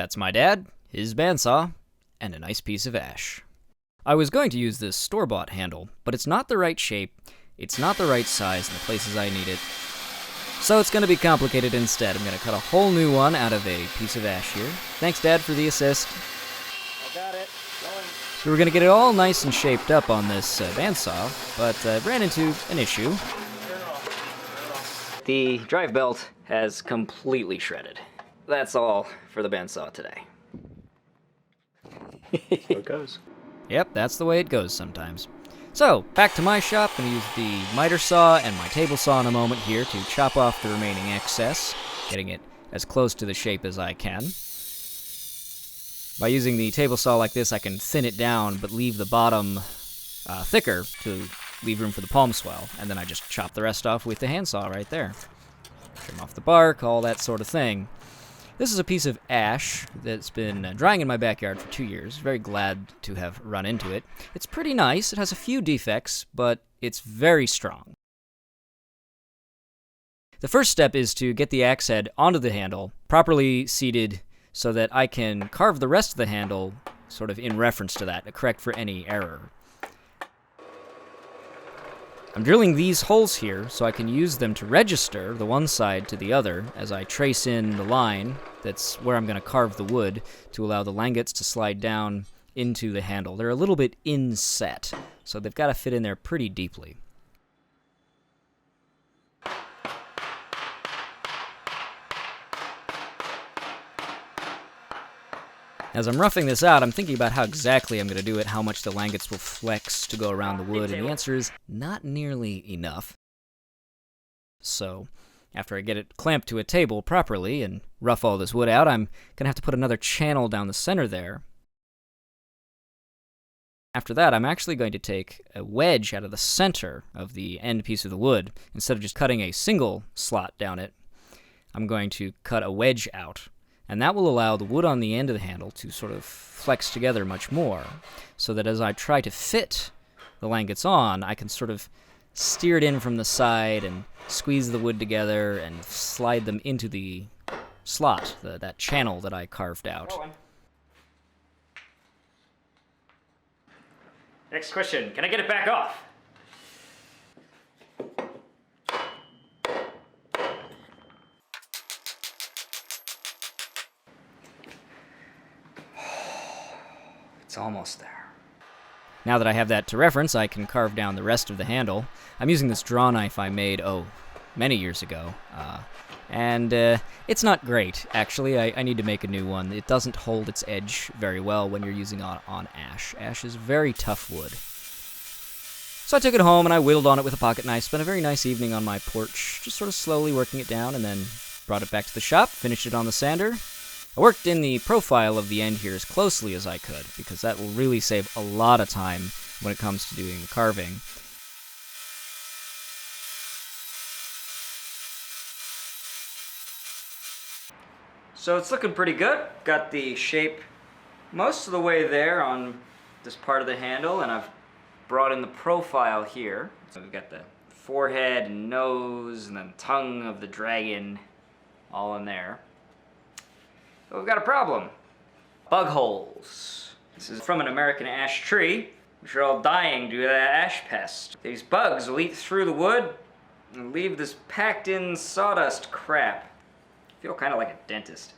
That's my dad, his bandsaw, and a nice piece of ash. I was going to use this store-bought handle, but it's not the right shape, it's not the right size in the places I need it, so it's going to be complicated instead. I'm going to cut a whole new one out of a piece of ash here. Thanks, Dad, for the assist. I got it. Going. So we're going to get it all nice and shaped up on this bandsaw, but ran into an issue. The drive belt has completely shredded. That's all for the bandsaw today. So it goes. Yep, that's the way it goes sometimes. So, back to my shop. I'm going to use the miter saw and my table saw in a moment here to chop off the remaining excess, getting it as close to the shape as I can. By using the table saw like this, I can thin it down, but leave the bottom thicker to leave room for the palm swell, and then I just chop the rest off with the handsaw right there. Trim off the bark, all that sort of thing. This is a piece of ash that's been drying in my backyard for 2 years. Very glad to have run into it. It's pretty nice. It has a few defects, but it's very strong. The first step is to get the axe head onto the handle, properly seated so that I can carve the rest of the handle sort of in reference to that, to correct for any error. I'm drilling these holes here so I can use them to register the one side to the other as I trace in the line that's where I'm going to carve the wood to allow the langets to slide down into the handle. They're a little bit inset, so they've got to fit in there pretty deeply. As I'm roughing this out, I'm thinking about how exactly I'm going to do it, how much the langets will flex to go around the wood, and the answer is not nearly enough. So, after I get it clamped to a table properly and rough all this wood out, I'm going to have to put another channel down the center there. After that, I'm actually going to take a wedge out of the center of the end piece of the wood. Instead of just cutting a single slot down it, I'm going to cut a wedge out. And that will allow the wood on the end of the handle to sort of flex together much more, so that as I try to fit the langets on, I can sort of steer it in from the side and squeeze the wood together and slide them into the slot, that channel that I carved out. Next question. Can I get it back off? It's almost there. Now that I have that to reference, I can carve down the rest of the handle. I'm using this draw knife I made, many years ago. And it's not great, actually. I need to make a new one. It doesn't hold its edge very well when you're using it on ash. Ash is very tough wood. So I took it home and I whittled on it with a pocket knife. Spent a very nice evening on my porch, just sort of slowly working it down, and then brought it back to the shop, finished it on the sander. I worked in the profile of the end here as closely as I could, because that will really save a lot of time when it comes to doing the carving. So it's looking pretty good. Got the shape most of the way there on this part of the handle, and I've brought in the profile here. So we've got the forehead and nose and then tongue of the dragon all in there. But we've got a problem. Bug holes. This is from an American ash tree, which are all dying due to that ash pest. These bugs will eat through the wood and leave this packed in sawdust crap. I feel kind of like a dentist.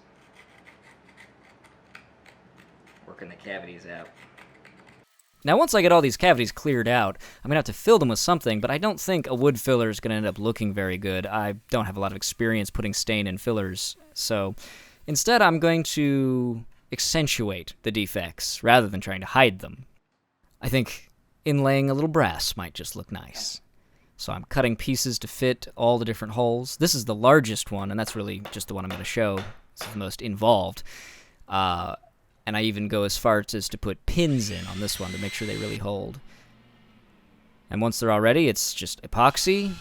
Working the cavities out. Now once I get all these cavities cleared out, I'm going to have to fill them with something, but I don't think a wood filler is going to end up looking very good. I don't have a lot of experience putting stain in fillers, so instead I'm going to accentuate the defects rather than trying to hide them. I think inlaying a little brass might just look nice. So I'm cutting pieces to fit all the different holes. This is the largest one, and that's really just the one I'm going to show. This is the most involved. And I even go as far as to put pins in on this one to make sure they really hold. And once they're all ready, it's just epoxy,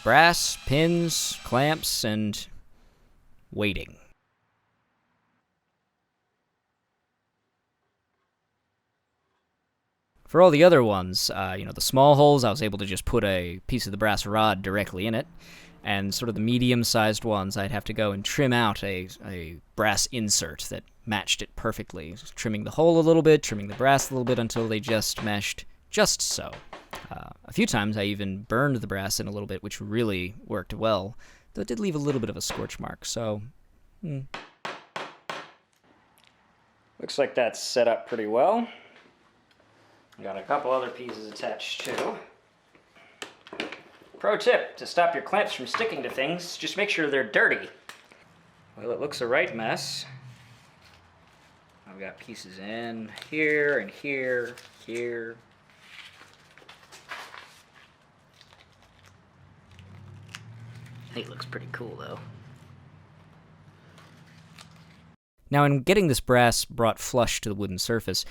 brass, pins, clamps, and waiting. For all the other ones, the small holes, I was able to just put a piece of the brass rod directly in it. And sort of the medium-sized ones, I'd have to go and trim out a brass insert that matched it perfectly. Just trimming the hole a little bit, trimming the brass a little bit until they just meshed just so. A few times I even burned the brass in a little bit, which really worked well, though it did leave a little bit of a scorch mark, so... Looks like that's set up pretty well. Got a couple other pieces attached too. Pro tip, to stop your clamps from sticking to things, just make sure they're dirty. Well, it looks a right mess. I've got pieces in here and here, here. I think it looks pretty cool though. Now, in getting this brass brought flush to the wooden surface,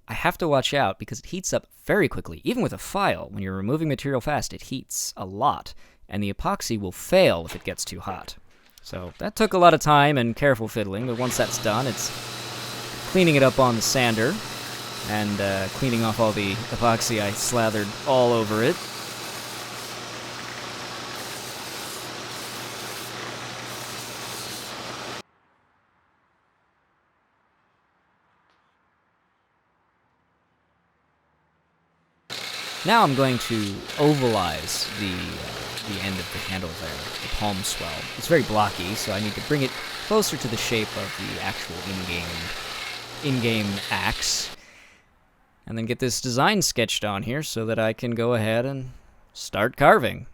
I have to watch out because it heats up very quickly. Even with a file, when you're removing material fast, it heats a lot, and the epoxy will fail if it gets too hot. So that took a lot of time and careful fiddling, but once that's done, it's cleaning it up on the sander and cleaning off all the epoxy I slathered all over it. Now I'm going to ovalize the end of the handle there, the palm swell. It's very blocky, so I need to bring it closer to the shape of the actual in-game axe, and then get this design sketched on here so that I can go ahead and start carving.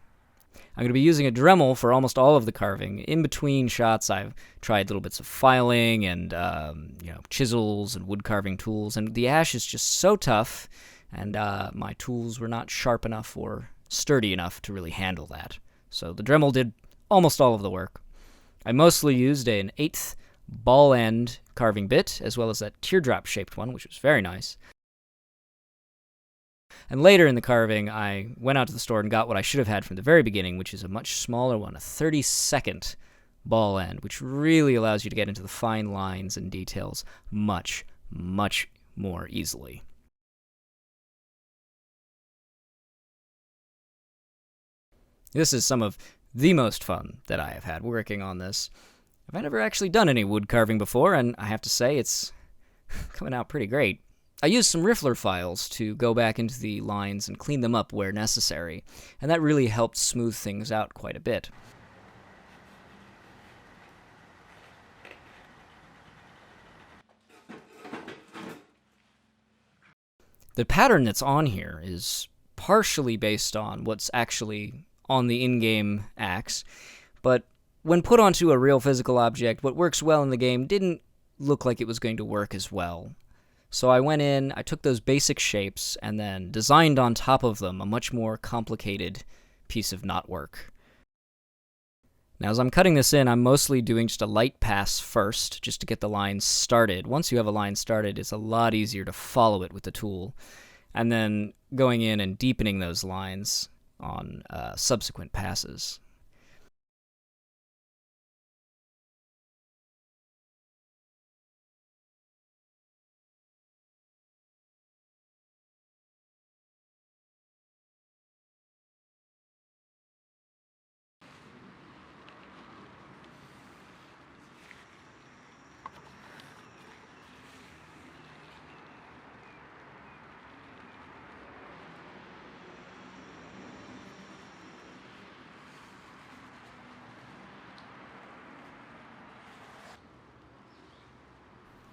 I'm going to be using a Dremel for almost all of the carving. In between shots, I've tried little bits of filing and chisels and wood carving tools, and the ash is just so tough. And my tools were not sharp enough or sturdy enough to really handle that. So the Dremel did almost all of the work. I mostly used an 1/8 ball end carving bit, as well as that teardrop-shaped one, which was very nice. And later in the carving, I went out to the store and got what I should have had from the very beginning, which is a much smaller one, a 32nd ball end, which really allows you to get into the fine lines and details much, much more easily. This is some of the most fun that I have had working on this. I've never actually done any wood carving before, and I have to say it's coming out pretty great. I used some Riffler files to go back into the lines and clean them up where necessary, and that really helped smooth things out quite a bit. The pattern that's on here is partially based on what's actually on the in-game axe, but when put onto a real physical object, what works well in the game didn't look like it was going to work as well. So I went in, I took those basic shapes, and then designed on top of them a much more complicated piece of knotwork. Now, as I'm cutting this in, I'm mostly doing just a light pass first, just to get the line started. Once you have a line started, it's a lot easier to follow it with the tool, and then going in and deepening those lines on subsequent passes.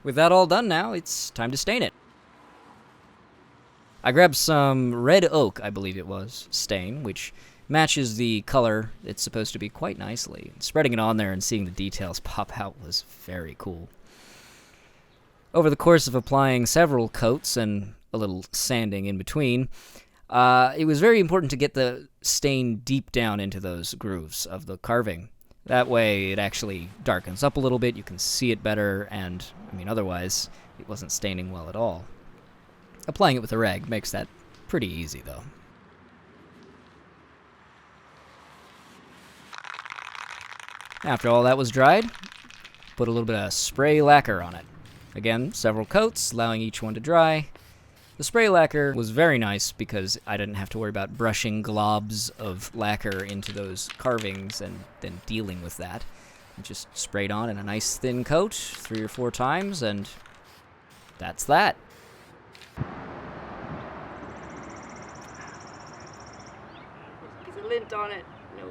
With that all done now, it's time to stain it. I grabbed some red oak, I believe it was, stain, which matches the color it's supposed to be quite nicely. Spreading it on there and seeing the details pop out was very cool. Over the course of applying several coats and a little sanding in between, it was very important to get the stain deep down into those grooves of the carving. That way it actually darkens up a little bit, you can see it better, and, otherwise it wasn't staining well at all. Applying it with a rag makes that pretty easy, though. After all that was dried, put a little bit of spray lacquer on it. Again, several coats, allowing each one to dry, The spray lacquer was very nice because I didn't have to worry about brushing globs of lacquer into those carvings and then dealing with that. I just sprayed on in a nice thin coat 3 or 4 times, and that's that. There's a lint on it. No.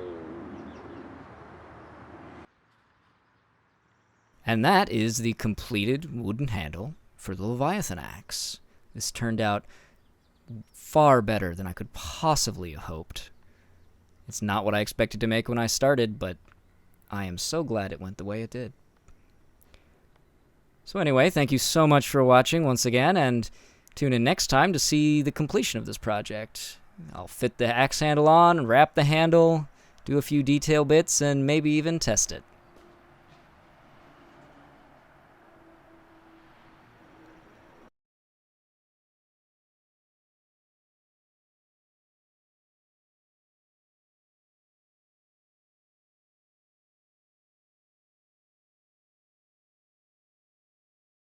And that is the completed wooden handle for the Leviathan axe. This turned out far better than I could possibly have hoped. It's not what I expected to make when I started, but I am so glad it went the way it did. So anyway, thank you so much for watching once again, and tune in next time to see the completion of this project. I'll fit the axe handle on, wrap the handle, do a few detail bits, and maybe even test it.